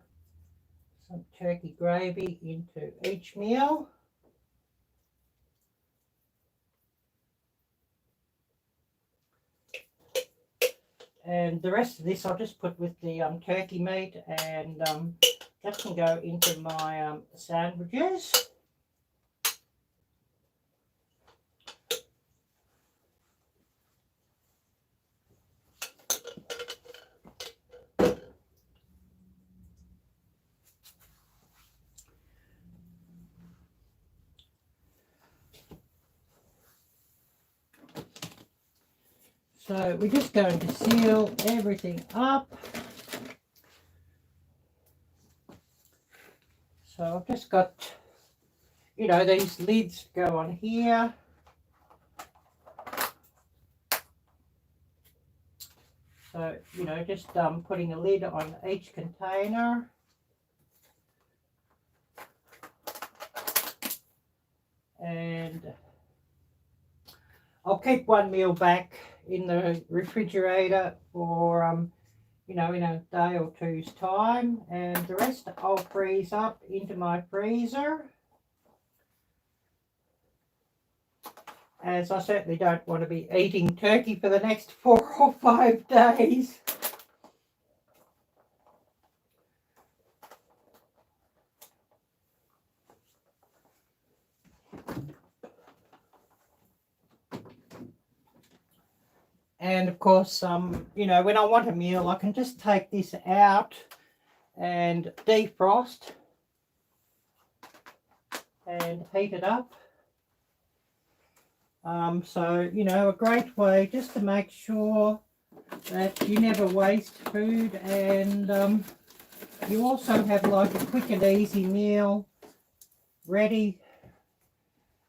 turkey gravy into each meal. And the rest of this I'll just put with the turkey meat, and that can go into my sandwiches. So we're just going to seal everything up. So I've just got, you know, these lids go on here. So, you know, just putting a lid on each container. And I'll keep one meal back in the refrigerator for you know, in a day or two's time, and the rest I'll freeze up into my freezer, as I certainly don't want to be eating turkey for the next 4 or 5 days. And of course, you know, when I want a meal, I can just take this out and defrost and heat it up. So, you know, a great way just to make sure that you never waste food, and you also have like a quick and easy meal ready,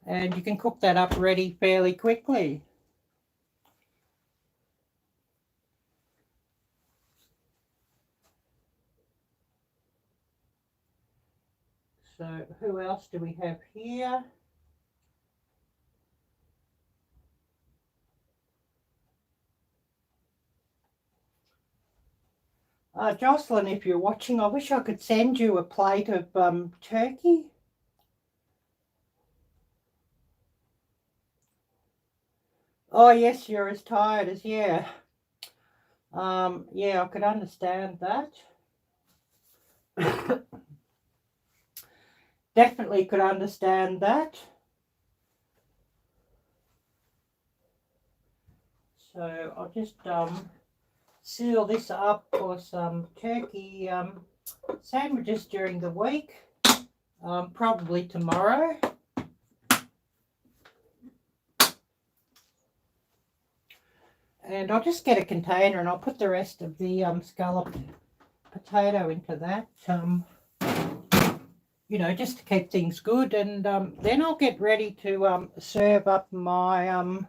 and you can cook that up ready fairly quickly. So who else do we have here? Jocelyn, if you're watching, I wish I could send you a plate of turkey. Oh yes, you're as tired as, yeah. Yeah, I could understand that. Definitely could understand that. So I'll just seal this up for some turkey sandwiches during the week, probably tomorrow. And I'll just get a container and I'll put the rest of the scalloped potato into that, you know, just to keep things good. And then I'll get ready to serve up my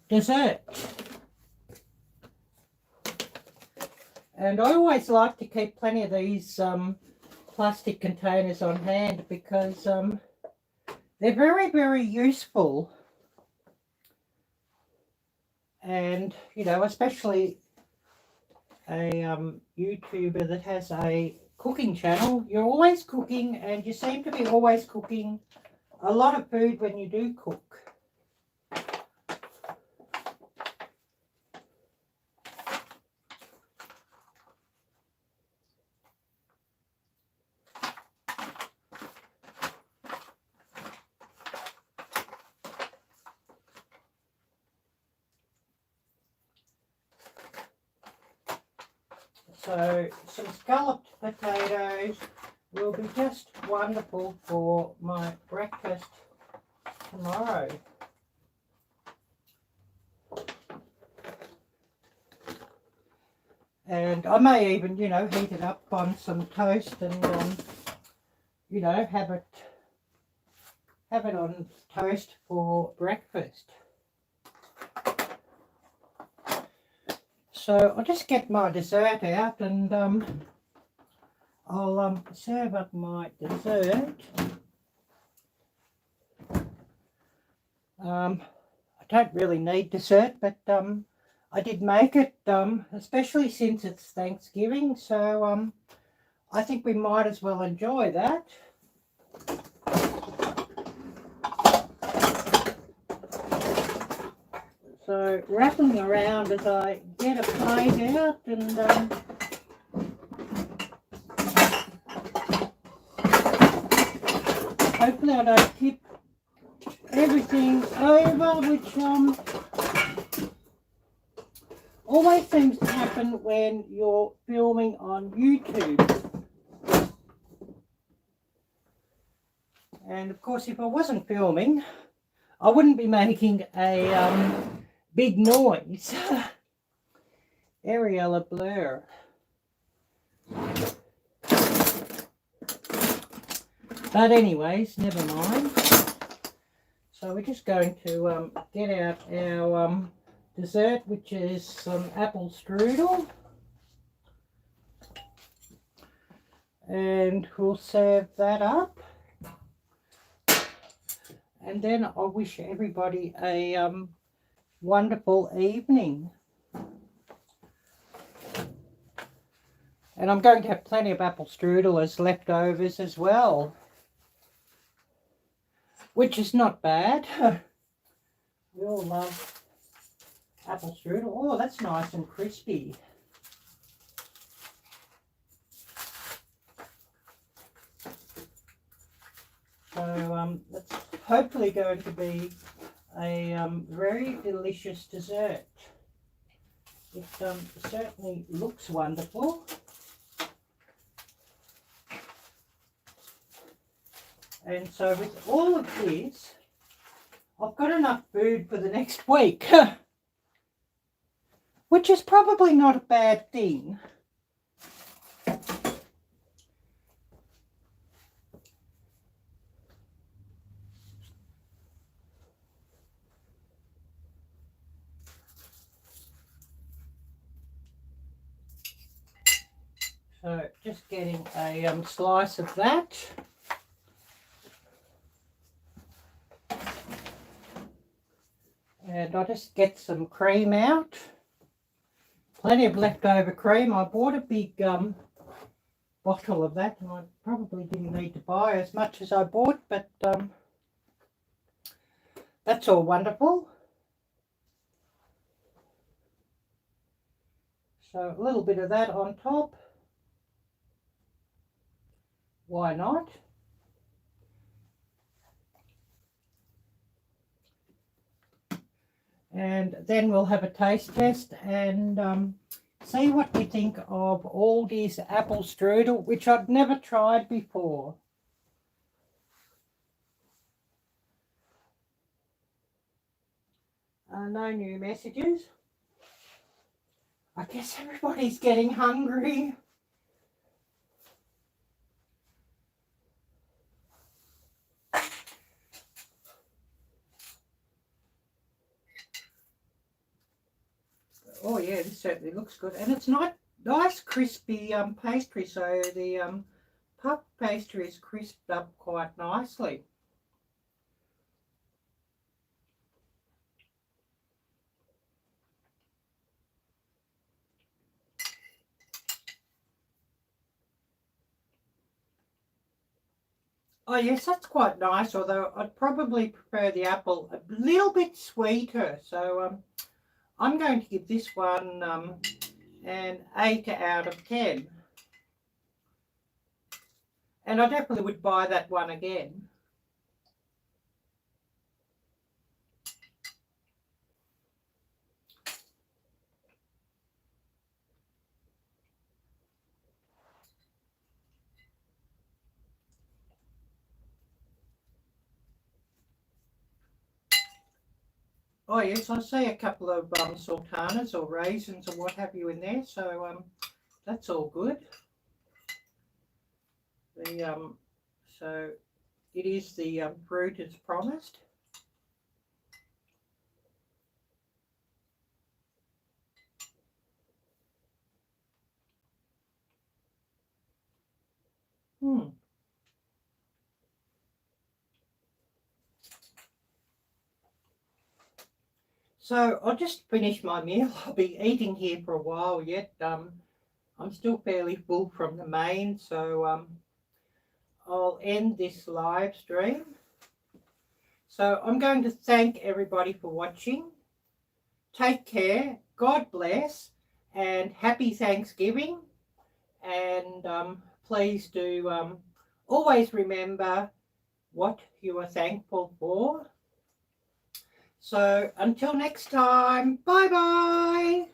dessert. And I always like to keep plenty of these plastic containers on hand, because they're very, very useful. And, you know, especially a YouTuber that has a cooking channel, you're always cooking, and you seem to be always cooking a lot of food when you do cook. So some scalloped potatoes will be just wonderful for my breakfast tomorrow. And I may even, you know, heat it up on some toast and, you know, have it on toast for breakfast. So I'll just get my dessert out, and I'll serve up my dessert. I don't really need dessert, but I did make it, especially since it's Thanksgiving, so I think we might as well enjoy that. So rattling around as I get a plate out, and hopefully I don't tip everything over, which always seems to happen when you're filming on YouTube. And of course, if I wasn't filming, I wouldn't be making a big noise. Arielle blur. But anyways, never mind. So we're just going to get out our dessert, which is some apple strudel. And we'll serve that up. And then I wish everybody a wonderful evening. And I'm going to have plenty of apple strudel as leftovers as well, which is not bad. We all love apple strudel. Oh, that's nice and crispy. So that's hopefully going to be a very delicious dessert. It certainly looks wonderful. And so with all of this, I've got enough food for the next week, which is probably not a bad thing. So just getting a slice of that. And I'll just get some cream out. Plenty of leftover cream. I bought a big bottle of that, and I probably didn't need to buy as much as I bought, but that's all wonderful. So a little bit of that on top. Why not? And then we'll have a taste test and see what we think of Aldi's apple strudel, which I'd never tried before. No new messages. I guess everybody's getting hungry. Oh yeah, this certainly looks good, and it's not nice crispy pastry, so the puff pastry is crisped up quite nicely. Oh yes, that's quite nice, although I'd probably prefer the apple a little bit sweeter, so I'm going to give this one an 8 out of 10. And I definitely would buy that one again. Oh yes, I see a couple of sultanas or raisins or what have you in there, so that's all good. So it is the fruit as promised. So I'll just finish my meal. I'll be eating here for a while yet. I'm still fairly full from the main, so I'll end this live stream. So I'm going to thank everybody for watching. Take care, God bless, and happy Thanksgiving. And please do always remember what you are thankful for. So until next time, bye-bye.